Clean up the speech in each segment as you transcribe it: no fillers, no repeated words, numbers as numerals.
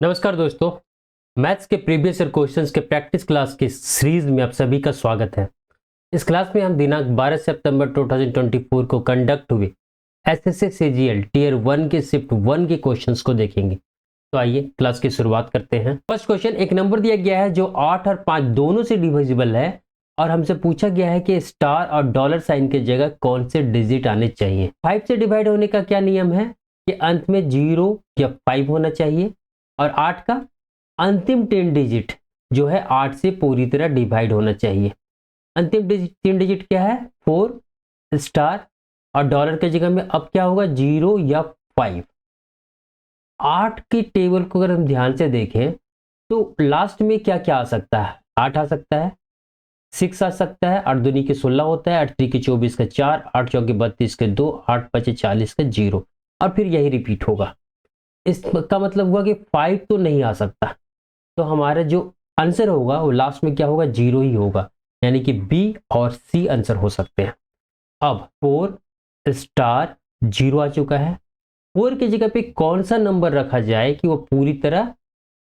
नमस्कार दोस्तों। मैथ्स के प्रीवियस ईयर क्वेश्चंस के प्रैक्टिस क्लास की सीरीज में आप सभी का स्वागत है। इस क्लास में हम दिनांक 12 सितंबर 2024 को कंडक्ट हुए एसएससी सीजीएल टीयर 1 के शिफ्ट 1 के क्वेश्चंस को देखेंगे। तो आइए क्लास की शुरुआत करते हैं। फर्स्ट क्वेश्चन, एक नंबर दिया गया है जो 8 और 5 दोनों से डिविजिबल है और हमसे पूछा गया है कि स्टार और डॉलर साइन की जगह कौन से डिजिट आने चाहिए। 5 से डिवाइड होने का क्या नियम है कि अंत में 0 या 5 होना चाहिए और 8 का अंतिम 10 डिजिट जो है 8 से पूरी तरह डिवाइड होना चाहिए। अंतिम 3 डिजिट क्या है? 4 स्टार और डॉलर की जगह में अब क्या होगा? 0 या 5। 8 की टेबल को अगर हम ध्यान से देखें तो लास्ट में क्या क्या आ सकता है? 8 आ सकता है, 6 आ सकता है, 8 दूनी के 16 होता है, 8 3 के 24 का 4, 8 चौके 32 के 2, 8 5 40 का 0 और फिर यही रिपीट होगा। इसका मतलब हुआ कि 5 तो नहीं आ सकता, तो हमारा जो आंसर होगा वो लास्ट में क्या होगा? 0 ही होगा, यानी कि बी और सी आंसर हो सकते हैं। अब 4 स्टार 0 आ चुका है। 4 की जगह पे कौन सा नंबर रखा जाए कि वो पूरी तरह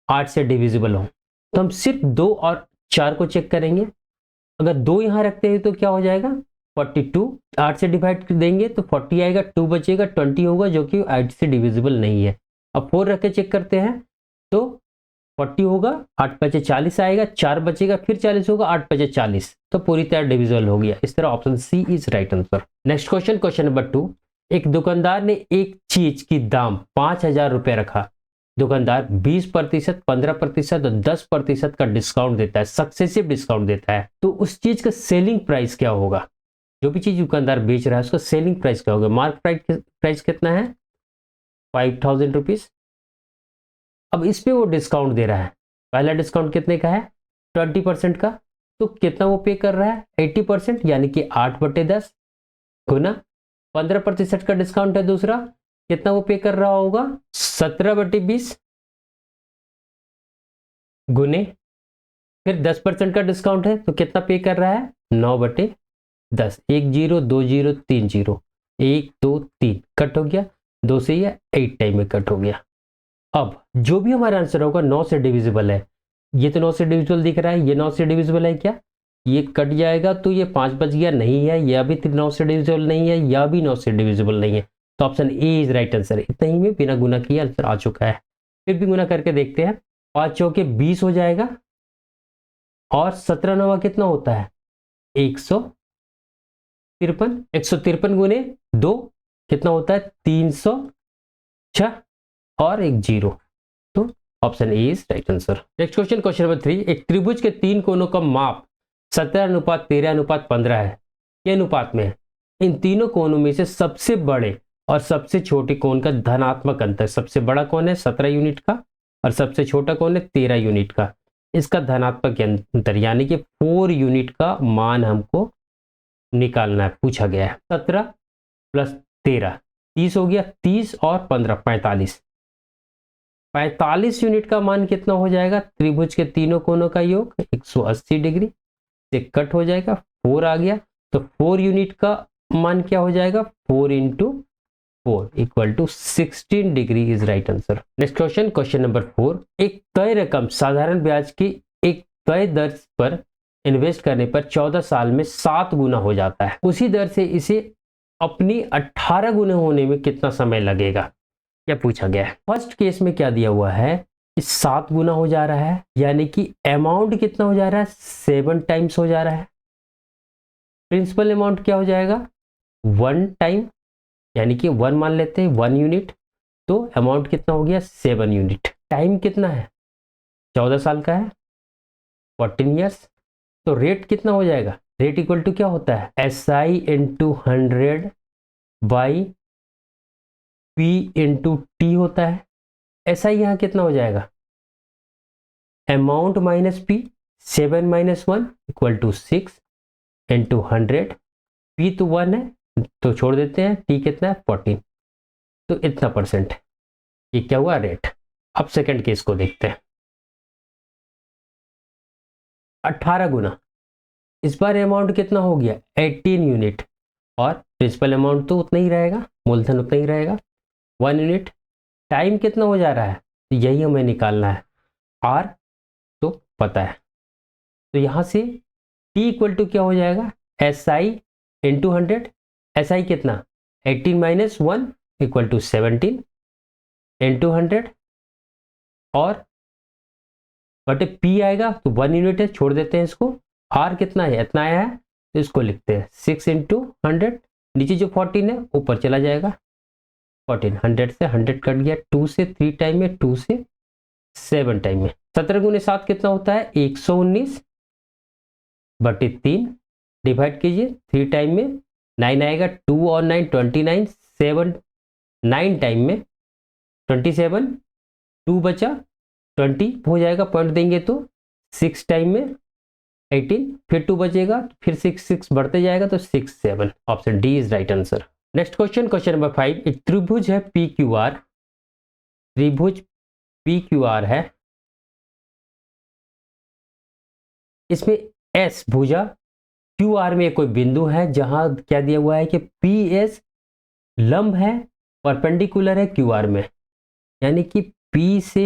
8 से डिविजिबल हो? तो हम सिर्फ 2 और 4 को चेक करेंगे। अगर 2 यहां रखते हैं तो क्या हो जाएगा? 42। 8 से डिवाइड कर देंगे तो 40 आएगा, 2 बचेगा, 20 होगा जो कि 8 से डिविजिबल नहीं है। अब 4 रख के चेक करते हैं तो 40 होगा, 8 5 40 आएगा, 4 बचेगा, फिर 40 होगा, 8 5 40, तो पूरी तरह डिविजिबल हो गया। इस तरह option C is right answer. Next question, question number 2। एक दुकानदार ने एक चीज की दाम 5,000 रुपए रखा। दुकानदार 20%, 15% और 10% का डिस्काउंट देता है, सक्सेसिव डिस्काउंट देता है। तो उस चीज का सेलिंग प्राइस क्या होगा? जो भी चीज दुकानदार बेच रहा है उसका सेलिंग प्राइस क्या होगा? मार्क प्राइस कितना है? 5,000 रुपीज। अब इस पे वो डिस्काउंट दे रहा है। पहला डिस्काउंट कितने का है? 20% का। तो कितना वो पे कर रहा है? 80%, यानी कि 8/10 गुना 15% का डिस्काउंट है दूसरा, कितना वो पे कर रहा होगा? 17/20 गुने, फिर 10% का डिस्काउंट है तो कितना पे कर रहा है? 9/10। 1 0 2 0 3 0, 1 2 3 कट हो गया, 2 से यह 8 टाइम में कट हो गया। अब जो भी हमारा आंसर होगा 9 से डिविजिबल है। ये तो 9 से डिविजिबल दिख रहा है, ये 9 से डिविजिबल है क्या? ये कट जाएगा तो ये 5 बच गया, नहीं है। यह भी 9 से डिविजिबल नहीं है, यह भी 9 से डिविजिबल नहीं है। तो option A is right answer. इतना ही में बिना गुना किए आंसर आ चुका है। फिर भी गुना करके देखते हैं। 5 चौके 20 हो जाएगा और 17 नवा कितना होता है? 153। 153 गुने 2 कितना होता है? 306 और एक 0। तो option A is right answer. Next question, question number 3। एक त्रिभुज के 3 कोनों का माप 17:13:15 है। ये अनुपात में है। इन तीनों कोनों में से सबसे बड़े और सबसे छोटे कोण का धनात्मक अंतर, सबसे बड़ा कौन है? 17 यूनिट का, और सबसे छोटा कौन है? 13 यूनिट का। इसका धनात्मक अंतर यानी कि 4 यूनिट का मान हमको निकालना है, पूछा गया है। 17 + 13 30 हो गया, 30 और 15 45। 45 यूनिट का मान कितना हो जाएगा? त्रिभुज के तीनों कोनों का योग 180 डिग्री से कट हो जाएगा, 4 आ गया। तो 4 यूनिट का मान क्या हो जाएगा? 4 × 4 = 16 degree is right answer. Next question, question number 4। एक तय रकम साधारण ब्याज की एक तय दर पर इन्वेस्ट करने पर 14 साल में 7 गुना हो जाता है। उसी दर से इसे अपनी 18 गुना होने में कितना समय लगेगा? क्या पूछा गया है। फर्स्ट केस में क्या दिया हुआ है? 7 गुना हो जा रहा है, यानी कि अमाउंट कितना हो जा रहा है? 7 टाइम्स हो जा रहा है। प्रिंसिपल अमाउंट क्या हो जाएगा? 1 टाइम, यानी कि 1 मान लेते हैं, 1 यूनिट। तो अमाउंट कितना हो गया? 7 यूनिट। टाइम कितना है? 14 साल का है, 14 ईयर्स। तो रेट कितना हो जाएगा? रेट इक्वल टू क्या होता है? SI × 100 बाई P × T होता है। SI यहाँ कितना हो जाएगा? Amount minus P, 7 - 1 = 6 × 100। P तो 1 है तो छोड़ देते हैं, T कितना है? 14। तो इतना परसेंट। ये क्या हुआ? रेट। अब सेकंड केस को देखते हैं। 18 गुना, इस बार अमाउंट कितना हो गया? 18 यूनिट, और प्रिंसिपल अमाउंट तो उतना ही रहेगा, मूलधन उतना ही रहेगा, 1 यूनिट। टाइम कितना हो जा रहा है? तो यही हमें निकालना है। R तो पता है, तो यहाँ से T इक्वल टू क्या हो जाएगा, SI इंटू 100। SI कितना, 18 माइनस 1 इक्वल टू 17 इंटू 100, और बटे P आएगा तो 1 यूनिट है, छोड़ देते हैं इसको। R कितना है, इतना आया है, तो इसको लिखते हैं 6 इंटू 100, नीचे जो 14 है ऊपर चला जाएगा 14, 100 से 100 कट गया, 2 से 3 टाइम में, 2 से 7 टाइम में। 17 गुने 7 कितना होता है, 119 बटे 3, डिवाइड कीजिए 3 टाइम में, 9 आएगा, 2 और 9 29, 7 9 टाइम में 27, 2 बचा 20 हो जाएगा, पॉइंट देंगे तो 6 टाइम में 18, फिर 2 बचेगा, फिर 6 6 बढ़ते जाएगा तो 6 7। Option D is right answer. Next question, question number 5। एक त्रिभुज है PQR, त्रिभुज PQR है, इसमें S भुजा QR में कोई बिंदु है जहां क्या दिया हुआ है कि PS लंब है, परपेंडिकुलर है QR में, यानी कि P से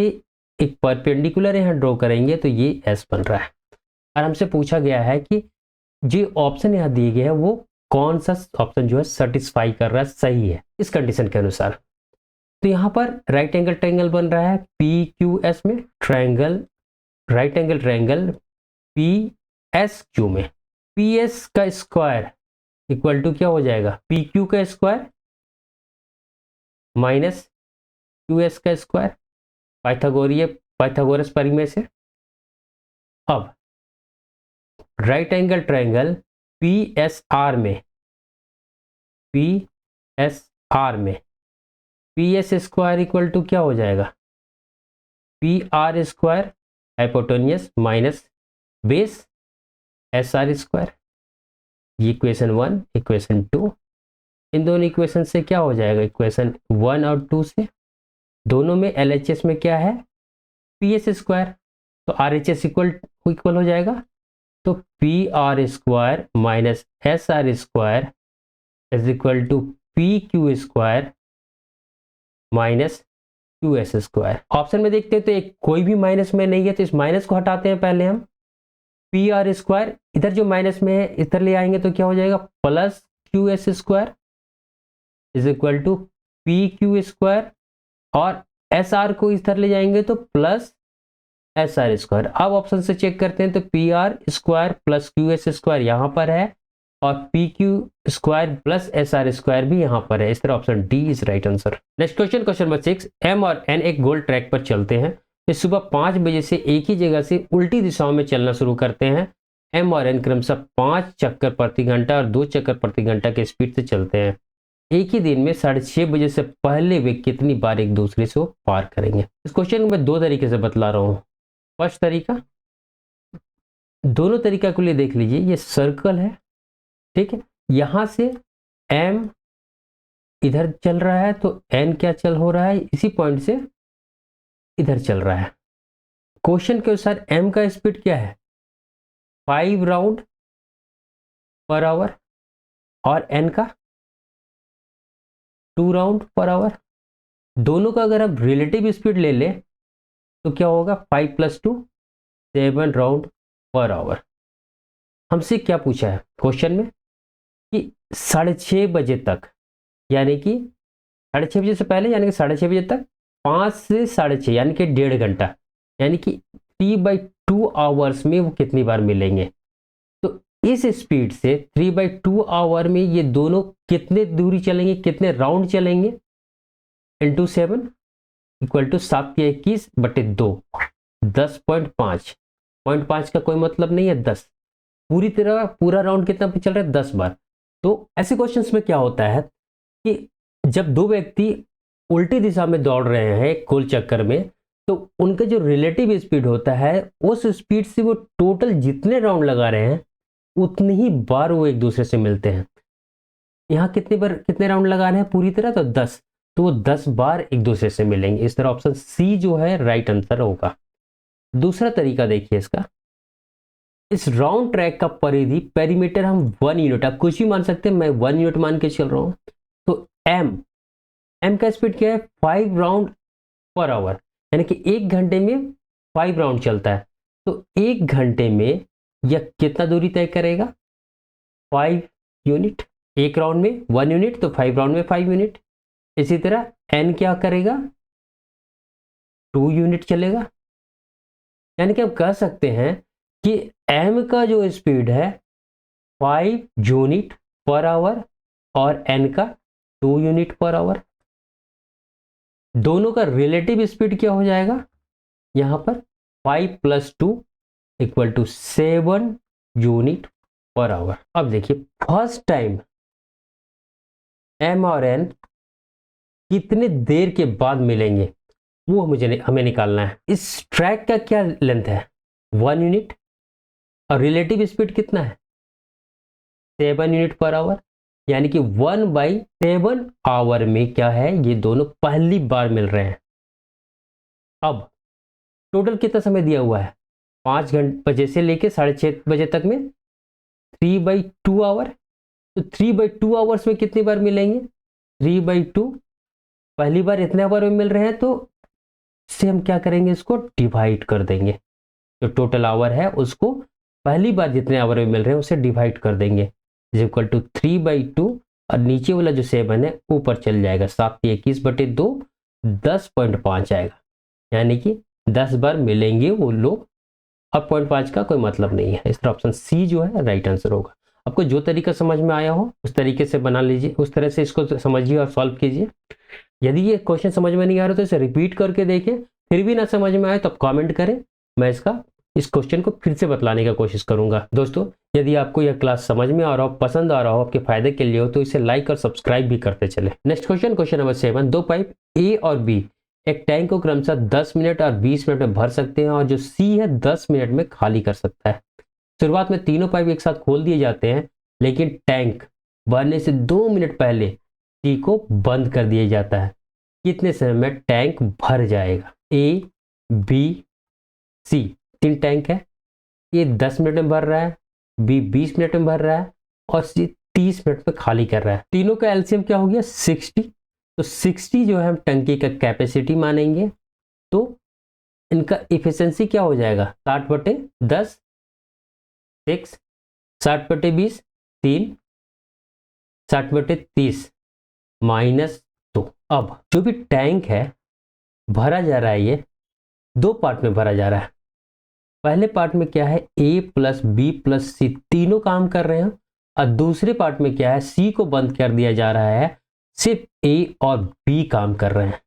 एक परपेंडिकुलर यहां ड्रॉ करेंगे तो ये S बन रहा है। और हमसे पूछा गया है कि जो ऑप्शन यहां दिए गए हैं वो कौन सा ऑप्शन जो है सेटिस्फाई कर रहा है, सही है इस कंडीशन के अनुसार। तो यहां पर राइट एंगल ट्रायंगल बन रहा है PQS में, triangle right angle triangle PSQ में। PS का स्क्वायर इक्वल टू क्या हो जाएगा, PQ का स्क्वायर माइनस QS का स्क्वायर, पाइथागोरस परिमेय से। अब राइट एंगल ट्रायंगल PSR में, PSR में PS स्क्वायर इक्वल टू क्या हो जाएगा, PR square hypotenuse minus base SR square. ये इक्वेशन 1, इक्वेशन 2, इन दोनों इक्वेशन से क्या हो जाएगा, इक्वेशन 1 और 2 से, दोनों में LHS में क्या है, PS स्क्वायर, तो RHS इक्वल हो जाएगा, तो PR square minus SR square is equal to PQ square minus QS square. Option में देखते हैं तो एक कोई भी माइनस में नहीं है, तो इस माइनस को हटाते हैं पहले हम। PR स्क्वायर इधर जो माइनस में है इधर ले आएंगे तो क्या हो जाएगा, plus QS square is equal to PQ square, और SR को इधर ले जाएंगे तो प्लस SR स्क्वायर। अब ऑप्शन से चेक करते हैं तो PR square plus QS square यहां पर है, और PQ square plus SR square भी यहां पर है। इस तरह option D is right answer. Next question, question number 6। M और N एक गोल ट्रैक पर चलते हैं, ये सुबह 5 बजे से एक ही जगह से उल्टी दिशाओं में चलना शुरू करते हैं। M और N क्रमशः 5 चक्कर प्रति घंटा और 2 चक्कर प्रति घंटा के स्पीड से चलते हैं। एक ही दिन में 6:30 बजे से पहले वे कितनी बार एक दूसरे से पार करेंगे। इस क्वेश्चन को मैं 2 तरीके से बतला रहा हूं। फर्स्ट तरीका, दोनों तरीका को लिए देख लीजिए, ये सर्कल है, ठीक है, यहां से M इधर चल रहा है तो N क्या चल हो रहा है, इसी पॉइंट से इधर चल रहा है। क्वेश्चन के अनुसार M का स्पीड क्या है, 5 राउंड पर आवर, और N का 2 राउंड पर आवर। दोनों का अगर हम रिलेटिव स्पीड ले लें तो क्या होगा, 5 + 2 7 राउंड पर आवर। हमसे क्या पूछा है क्वेश्चन में कि 6:30 बजे तक, यानी कि 6:30 बजे से पहले, यानी कि 6:30 बजे तक 5 से 6:30 यानी कि 1.5 घंटा, यानी कि 3/2 आवर्स में वो कितनी बार मिलेंगे। तो इस स्पीड से 3/2 आवर में ये दोनों कितने दूरी चलेंगे, कितने राउंड चलेंगे, इंटू 7 इक्वल टू 7 या 21 बटे 2, 10.5। 0.5 का कोई मतलब नहीं है, 10। पूरी तरह पूरा राउंड कितना चल रहा है, 10 बार। तो ऐसे क्वेश्चंस में क्या होता है कि जब दो व्यक्ति उल्टी दिशा में दौड़ रहे हैं गोल चक्कर में, तो उनका जो रिलेटिव स्पीड होता है उस स्पीड से वो टोटल जितने राउंड लगा रहे हैं उतनी ही बार वो एक दूसरे से मिलते हैं। यहाँ कितने राउंड लगा रहे हैं पूरी तरह, तो 10, तो वो 10 बार एक दूसरे से मिलेंगे। इस तरह ऑप्शन सी जो है राइट आंसर होगा। दूसरा तरीका देखिए इसका, इस राउंड ट्रैक का परिधि पेरीमीटर हम 1 यूनिट, आप कुछ भी मान सकते हैं, मैं 1 यूनिट मान के चल रहा हूं। तो M का स्पीड क्या है, 5 राउंड पर आवर, यानी कि 1 घंटे में 5 राउंड चलता है, तो 1 घंटे में यह कितना दूरी तय करेगा? 5 यूनिट। एक राउंड में 1 यूनिट, तो 5 राउंड में 5 यूनिट। इसी तरह एन क्या करेगा? 2 यूनिट चलेगा। यानी कि हम कह सकते हैं कि एम का जो स्पीड है 5 यूनिट पर आवर और एन का 2 यूनिट पर आवर। दोनों का रिलेटिव स्पीड क्या हो जाएगा? यहां पर 5 + 2 = 7 यूनिट पर आवर। अब देखिए फर्स्ट टाइम एम और एन कितने देर के बाद मिलेंगे वो हमें निकालना है। इस ट्रैक का क्या लेंथ है? 1 यूनिट, और रिलेटिव स्पीड कितना है? 7 यूनिट पर आवर। यानी कि 1/7 आवर में क्या है, ये दोनों पहली बार मिल रहे हैं। अब टोटल कितना समय दिया हुआ है? 5 बजे से लेके 6:30 बजे तक में 3/2 आवर। तो 3/2 आवर्स में कितनी बार मिलेंगे? 3/2। पहली बार इतने आवर में मिल रहे हैं, तो इससे हम क्या करेंगे? इसको डिवाइड कर देंगे। जो टोटल आवर है उसको पहली बार जितने आवर में मिल रहे हैं उसे डिवाइड कर देंगे, = 3/2, और नीचे वाला जो 7 है ऊपर चल जाएगा। 7×21/2 10.5 आएगा। यानी कि 10 बार मिलेंगे वो लोग। अब 0.5 का कोई मतलब नहीं है। इस तरह ऑप्शन सी जो है राइट आंसर होगा। आपको जो तरीका समझ में आया हो उस तरीके से बना लीजिए, उस तरह से इसको समझिए और सॉल्व कीजिए। यदि ये क्वेश्चन समझ में नहीं आ रहा तो इसे रिपीट करके देखें, फिर भी ना समझ में आए तो आप कमेंट करें, मैं इस क्वेश्चन को फिर से बतलाने का कोशिश करूंगा। दोस्तों, यदि आपको यह क्लास समझ में आ रहा हो, पसंद आ रहा हो, आपके फायदे के लिए हो, तो इसे लाइक और सब्सक्राइब भी करते चले। Next question number 7। 2 पाइप ए और बी एक टैंक को क्रमशः 10 मिनट और 20 मिनट में भर सकते हैं, और जो सी है 10 मिनट में खाली कर सकता है। शुरुआत में तीनों पाइप एक साथ खोल दिए जाते हैं, लेकिन टैंक भरने से 2 मिनट पहले सी को बंद कर दिया जाता है। कितने समय में टैंक भर जाएगा? ए, बी, सी, 3 टैंक है। ए 10 मिनट में भर रहा है, बी 20 मिनट में भर रहा है, और सी 30 मिनट में खाली कर रहा है। तीनों का एलसीएम क्या हो गया? 60। तो 60 जो है हम टंकी का कैपेसिटी मानेंगे, तो इनका इफिशिएंसी क्या हो जाएगा? 60/10 6, 60/20 3, 60/30 -2। अब जो भी टैंक है भरा जा रहा है, ये 2 पार्ट में भरा जा रहा है। पहले पार्ट में क्या है? ए प्लस बी प्लस सी तीनों काम कर रहे हैं, और दूसरे पार्ट में क्या है? सी को बंद कर दिया जा रहा है, सिर्फ ए और बी काम कर रहे हैं।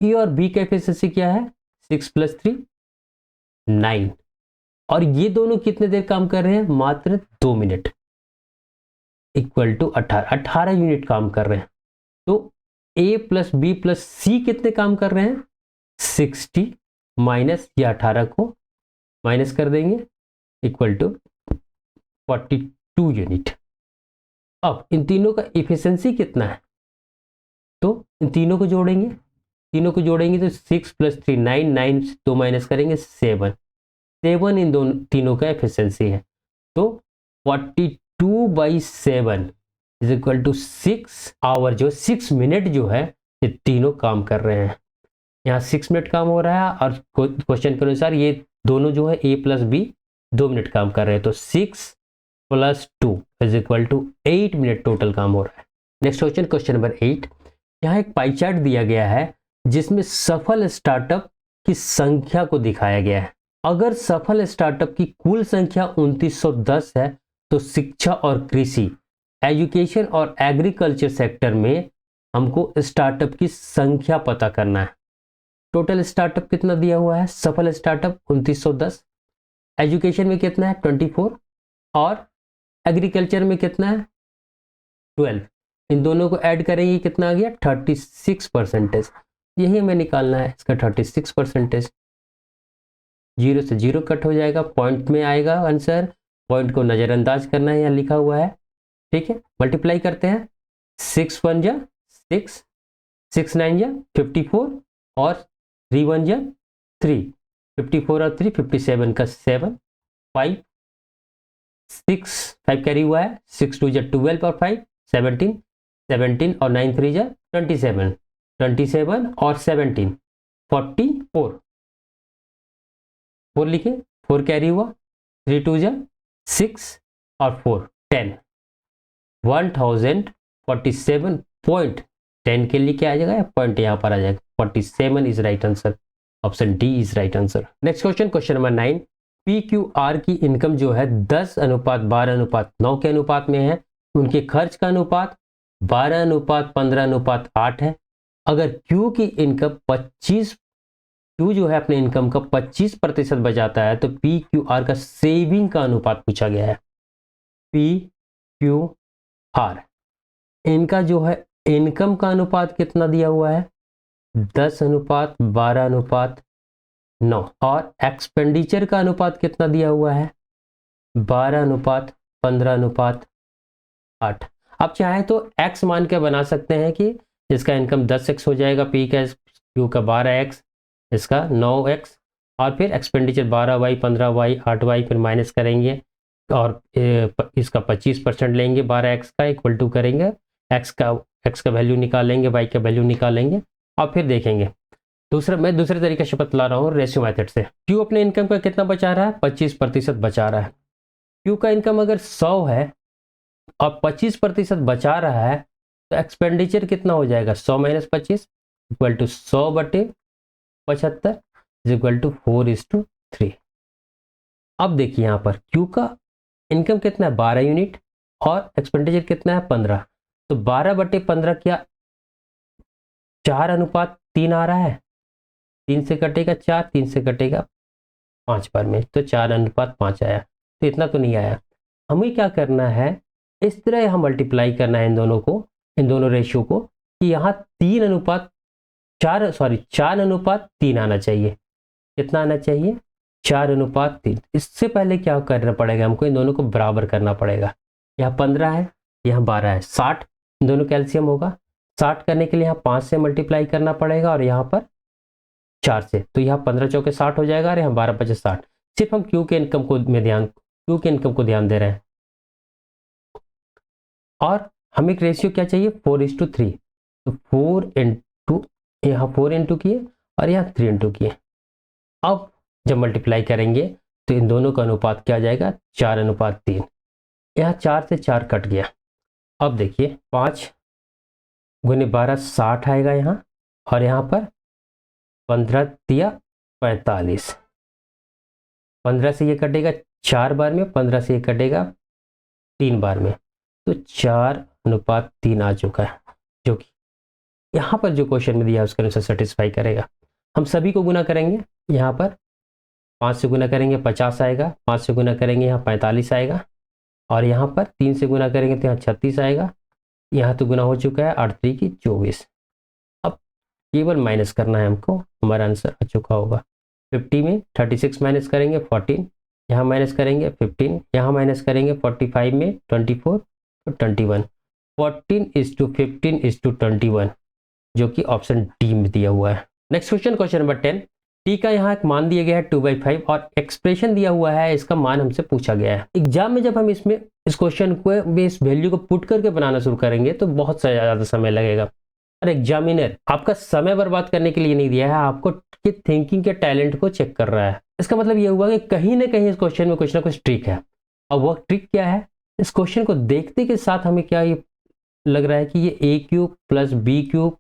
ए और बी का एफिशिएंसी क्या है? 6 + 3 9, और ये दोनों कितने देर काम कर रहे हैं? मात्र 2 मिनट, = 18 यूनिट काम कर रहे हैं। तो ए प्लस बी प्लस सी कितने काम कर रहे हैं? 60 माइनस या 18 को माइनस कर देंगे, = 42 यूनिट। अब इन तीनों का इफिशिएंसी कितना है? तो इन तीनों को जोड़ेंगे, तो 6 + 3 9, 9 से 2 माइनस करेंगे 7 इन तीनों का एफिशिएंसी है। तो 42/7 = 6 आवर, जो 6 मिनट जो है ये तीनों काम कर रहे हैं। यहाँ 6 मिनट काम हो रहा है, और क्वेश्चन के अनुसार ये दोनों जो है ए प्लस बी 2 मिनट काम कर रहे हैं, तो 6 + 2 = 8 मिनट टोटल काम हो रहा है। Next question number 8। यहाँ एक पाई चार्ट दिया गया है जिसमें सफल स्टार्टअप की संख्या को दिखाया गया है। अगर सफल स्टार्टअप की कुल संख्या 2910 है, तो शिक्षा और कृषि, एजुकेशन और एग्रीकल्चर सेक्टर में हमको स्टार्टअप की संख्या पता करना है। टोटल स्टार्टअप कितना दिया हुआ है? सफल स्टार्टअप 2910, एजुकेशन में कितना है? 24, और एग्रीकल्चर में कितना है? 12। इन दोनों को ऐड करेंगे, कितना आ गया? 36%। यही हमें निकालना है, इसका 36%। 0 से 0 कट हो जाएगा, पॉइंट में आएगा आंसर। पॉइंट को नजरअंदाज करना है, यहाँ लिखा हुआ है, ठीक है। मल्टीप्लाई करते हैं, 6 × 1 = 6, 6 × 9 = 54, और 3 × 1 = 3, 54 और 3 57 का 7, 5 6 5 कैरी हुआ है, 6 × 2 = 12 और 5 17, 17 और 9 × 3 = 27, 27 और 17 44। 4 लिखे, 4 कैरी हुआ, 3 2 जा 6 और 4 10, 1047.10 के लिए क्या आ जाएगा, पॉइंट यहाँ पर आ जाएगा, 47 is right answer, option D is right answer. Next question, question number 9, P Q R की इनकम जो है 10:12:9 के अनुपात में है, उनके खर्च का अनुपात 12:15:8 है। अगर क्यू की इनकम 25, क्यू जो है अपने इनकम का 25% बचाता है, तो पी क्यू आर का सेविंग का अनुपात पूछा गया है। पी क्यू आर इनका जो है इनकम का अनुपात कितना दिया हुआ है, 10:12:9, और एक्सपेंडिचर का अनुपात कितना दिया हुआ है, 12:15:8। आप चाहें तो x मान के बना सकते हैं कि इसका इनकम 10x हो जाएगा, पी का क्यू का 12x, इसका 9x, और फिर एक्सपेंडिचर 12y 15y 8y, फिर माइनस करेंगे और इसका 25% लेंगे, 12x का इक्वल टू करेंगे, x का वैल्यू निकालेंगे, y का वैल्यू निकालेंगे, और फिर देखेंगे। मैं दूसरे तरीके से बतला रहा हूँ, रेशियो मेथड से। क्यू अपने इनकम का कितना बचा रहा है, 25% बचा रहा है। क्यू का इनकम अगर 100 है और 25% बचा रहा है, तो एक्सपेंडिचर कितना हो जाएगा, 100 - 25 equal to 100/75 is equal to 4:3। अब देखिए यहाँ पर क्यू का इनकम कितना है, 12 यूनिट, और एक्सपेंडिचर कितना है, 15। तो 12/15 क्या 4:3 आ रहा है, 3 से कटेगा 4, 3 से कटेगा 5 बार में, तो 4:5 आया। तो इतना तो नहीं आया, हमें क्या करना है, इस तरह यहाँ मल्टीप्लाई करना है इन दोनों को, इन दोनों रेशियो को, कि यहाँ 4:3 आना चाहिए। कितना आना चाहिए, 4:3। इससे पहले क्या करना पड़ेगा, हमको इन दोनों को बराबर करना पड़ेगा। यहाँ 15 है, यहाँ 12 है, 60, इन दोनों कैल्शियम होगा। 60 करने के लिए यहाँ 5 से मल्टीप्लाई करना पड़ेगा और यहाँ पर 4 से, तो यहाँ 15 चौके 60 हो जाएगा और यहाँ 12 5 60। सिर्फ हम क्यू के इनकम को ध्यान दे रहे हैं। और हमें एक रेशियो क्या चाहिए, 4:3। तो 4 इंटू, यहाँ 4 इंटू किए और यहाँ 3 इंटू किए। अब जब मल्टीप्लाई करेंगे तो इन दोनों का अनुपात क्या आ जाएगा, 4:3। यहाँ 4 से 4 कट गया। अब देखिए 5 गुने 12 60 आएगा यहाँ, और यहाँ पर 15 दिया 45, 15 से ये कटेगा 4 बार में, 15 से ये कटेगा 3 बार में, तो 4:3 आ चुका है, जो कि यहाँ पर जो क्वेश्चन में दिया है उसके अनुसार सेटिस्फाई करेगा। हम सभी को गुना करेंगे, यहाँ पर 5 से गुना करेंगे 50 आएगा, 5 से गुना करेंगे यहाँ 45 आएगा, और यहाँ पर 3 से गुना करेंगे तो यहाँ 36 आएगा। यहाँ तो गुना हो चुका है, 8 3 की 24। अब केवल माइनस करना है हमको, हमारा आंसर आ चुका होगा। 50 में 36 माइनस करेंगे 14, यहाँ माइनस करेंगे 15, यहाँ माइनस करेंगे 45 में 24 तो 21। 14:15:21, जो कि ऑप्शन डी में दिया हुआ है। Next question, question number 10, T का यहाँ एक मान दिया गया है 2/5 और एक्सप्रेशन दिया हुआ है, इसका मान हमसे पूछा गया है। एग्जाम में जब हम इस क्वेश्चन को इस वैल्यू को पुट करके बनाना शुरू करेंगे तो बहुत ज़्यादा समय लगेगा, और एग्जामिनर आपका समय बर्बाद करने के लिए नहीं दिया है, आपको थिंकिंग के टैलेंट को चेक कर रहा है। इसका मतलब ये हुआ कि कहीं ना कहीं इस क्वेश्चन में कुछ ना कुछ ट्रिक है। और वो ट्रिक क्या है, इस क्वेश्चन को देखते के साथ हमें क्या ये लग रहा है कि ये a³ + b³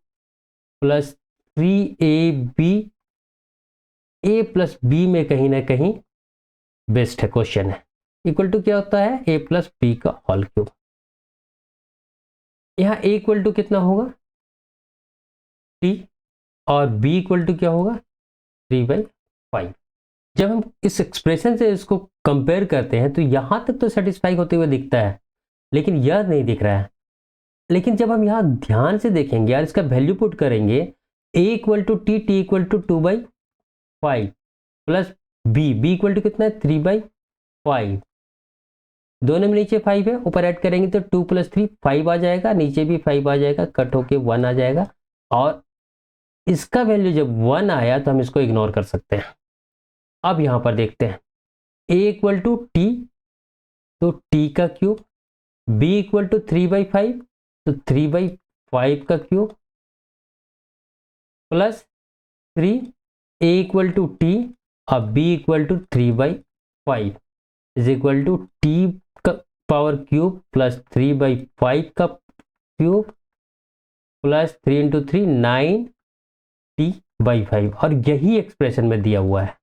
+ 3ab, a + b में कहीं ना कहीं बेस्ट है क्वेश्चन है, इक्वल टू क्या होता है, a + b का होल क्यूब। यहाँ a इक्वल टू कितना होगा 3, और b इक्वल टू क्या होगा 3/5। जब हम इस एक्सप्रेशन से इसको कंपेयर करते हैं तो यहां तक तो सेटिस्फाई होते हुए दिखता है, लेकिन यह नहीं दिख रहा है। लेकिन जब हम यहाँ ध्यान से देखेंगे यार, इसका वैल्यू पुट करेंगे, a equal to t, t equal to 2/5 plus b equal to कितना है 3/5, दोनों में नीचे 5 है, ऊपर ऐड करेंगे तो 2 + 3 5 आ जाएगा, नीचे भी 5 आ जाएगा, कट होके 1 आ जाएगा। और इसका वैल्यू जब 1 आया तो हम इसको इग्नोर कर सकते हैं। अब यहां पर देखते हैं, a इक्वल टू t, तो t का क्यूब, b इक्वल टू 3/5, तो 3/5 का cube, plus 3, a equal to t और b equal to 3/5 is equal to t का पावर क्यूब प्लस 3/5 का क्यूब प्लस 3 इंटू 3 9t/5 और यही एक्सप्रेशन में दिया हुआ है।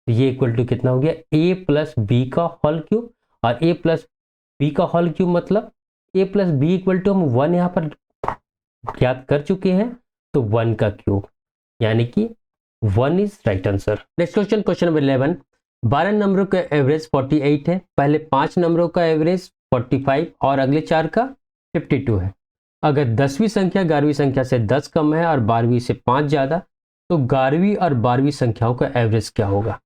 तो ये इक्वल टू कितना हो गया a प्लस बी का होल क्यूब और a प्लस बी का होल क्यूब मतलब a plus b equal to हम 1 यहाँ पर ज्ञात कर चुके हैं तो 1 का क्यूब यानी कि 1 is right answer. Next question, question number 11। 12 नंबरों का एवरेज 48 है, पहले 5 नंबरों का एवरेज 45 और अगले 4 का 52 है। अगर 10वीं संख्या 11वीं संख्या से 10 कम है और 12वीं से 5 ज्यादा तो 11वीं और 12वीं संख्याओं का एवरेज क्या होगा।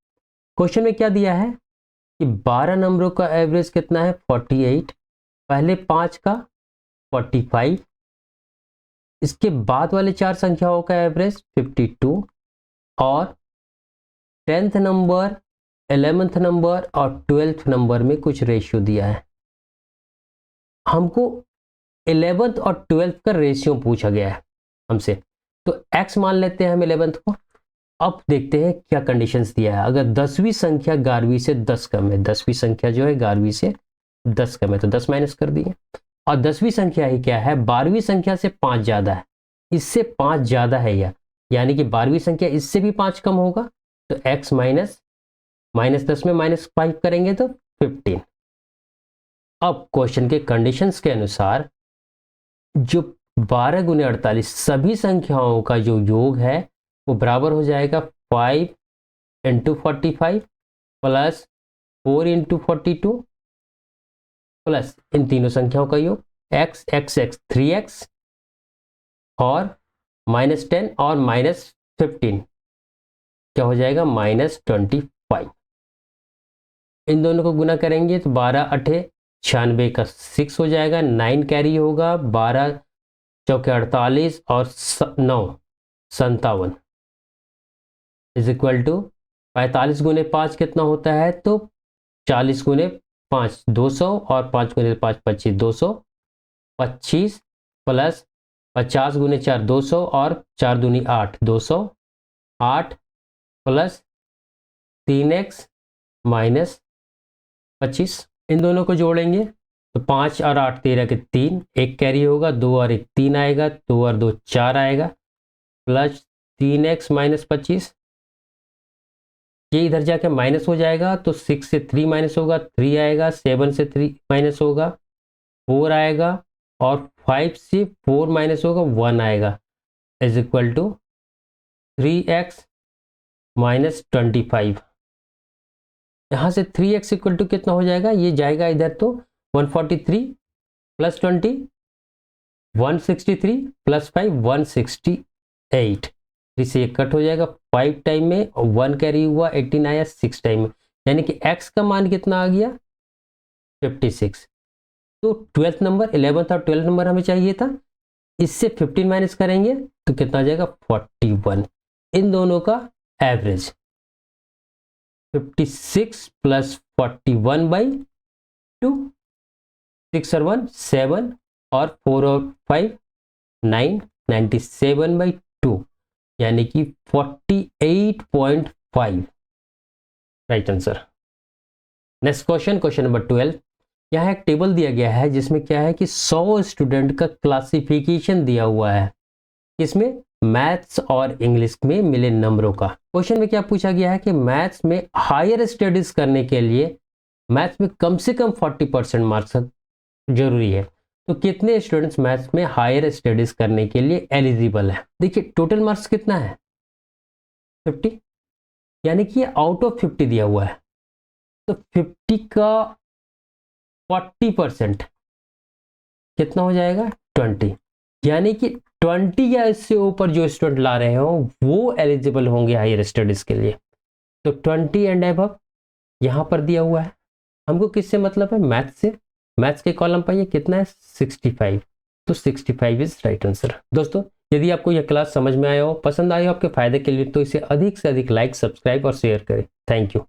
क्वेश्चन में क्या दिया है कि 12 नंबरों का एवरेज कितना है 48, पहले 5 का 45, इसके बाद वाले 4 संख्याओं का एवरेज 52 और 10th नंबर 11th नंबर और 12th नंबर में कुछ रेशियो दिया है। हमको 11th और 12th का रेशियो पूछा गया है हमसे, तो x मान लेते हैं हम 11th को। अब देखते हैं क्या कंडीशंस दिया है। अगर 10वीं संख्या 11वीं से 10 कम है, 10वीं संख्या जो है 11वीं से 10 कम है तो 10 माइनस कर दिए। और 10वीं संख्या ही क्या है 12वीं संख्या से 5 ज्यादा है, इससे 5 ज्यादा है यानी कि 12वीं संख्या इससे भी 5 कम होगा तो x माइनस 10 में -5 करेंगे तो 15। अब क्वेश्चन के कंडीशंस के अनुसार जो 12 गुने 48 सभी संख्याओं का जो योग है वो बराबर हो जाएगा 5 इंटू 45 प्लस 4 इंटू 42 प्लस इन तीनों संख्याओं का योग x 3x और -10 और -15 क्या हो जाएगा -25। इन दोनों को गुना करेंगे तो 12 8 96 का 6 हो जाएगा, 9 कैरी होगा, 12 चौके 48 और 9 57 इज इक्वल टू 45 गुने 5 कितना होता है तो 40 गुने 5 200 और 5 गुने 5 25 225 प्लस 50 गुने 4 200 और 4 दूनी 8 208 प्लस 3x माइनस 25। इन दोनों को जोड़ेंगे तो 5 और 8 13 के 3, एक कैरी होगा, 2 और 1 3 आएगा, 2 और 2 4 आएगा प्लस 3x माइनस 25। ये इधर जाके माइनस हो जाएगा तो 6 से 3 माइनस होगा 3 आएगा, 7 से 3 माइनस होगा 4 आएगा और 5 से 4 माइनस होगा 1 आएगा is equal to 3x minus 25। यहाँ से 3x इक्वल टू कितना हो जाएगा, ये जाएगा इधर तो 143 प्लस 20 163 प्लस 5 168, 3 से 1 कट हो जाएगा 5 टाइम में और 1 कैरी हुआ 18 आया 6 टाइम में, यानी कि x का मान कितना आ गया 56। तो 12th नंबर 11th और 12th नंबर हमें चाहिए था, इससे 15 माइनस करेंगे तो कितना आ जाएगा 41। इन दोनों का एवरेज 56 प्लस 41/2, 6 और 1 7 और 4 और 5 9 97/2 यानी कि 48.5 right answer. Next question, question number 12। यहाँ एक टेबल दिया गया है जिसमें क्या है कि 100 स्टूडेंट का क्लासिफिकेशन दिया हुआ है, इसमें मैथ्स और इंग्लिश में मिले नंबरों का। क्वेश्चन में क्या पूछा गया है कि मैथ्स में हायर स्टडीज करने के लिए मैथ्स में कम से कम 40% मार्क्स जरूरी है, तो कितने स्टूडेंट्स मैथ्स में हायर स्टडीज करने के लिए एलिजिबल है। देखिए टोटल मार्क्स कितना है 50, यानी कि आउट ऑफ 50 दिया हुआ है, तो 50 का 40% कितना हो जाएगा 20, यानी कि 20 या इससे ऊपर जो स्टूडेंट ला रहे हो वो एलिजिबल होंगे हायर स्टडीज के लिए। तो 20 एंड अबव यहां पर दिया हुआ है, हमको किससे मतलब है मैथ्स से। मैथ्स के कॉलम पर ये कितना है 65, तो 65 इज राइट आंसर। दोस्तों यदि आपको यह क्लास समझ में आया हो, पसंद आया हो आपके फायदे के लिए, तो इसे अधिक से अधिक लाइक सब्सक्राइब और शेयर करें। Thank you.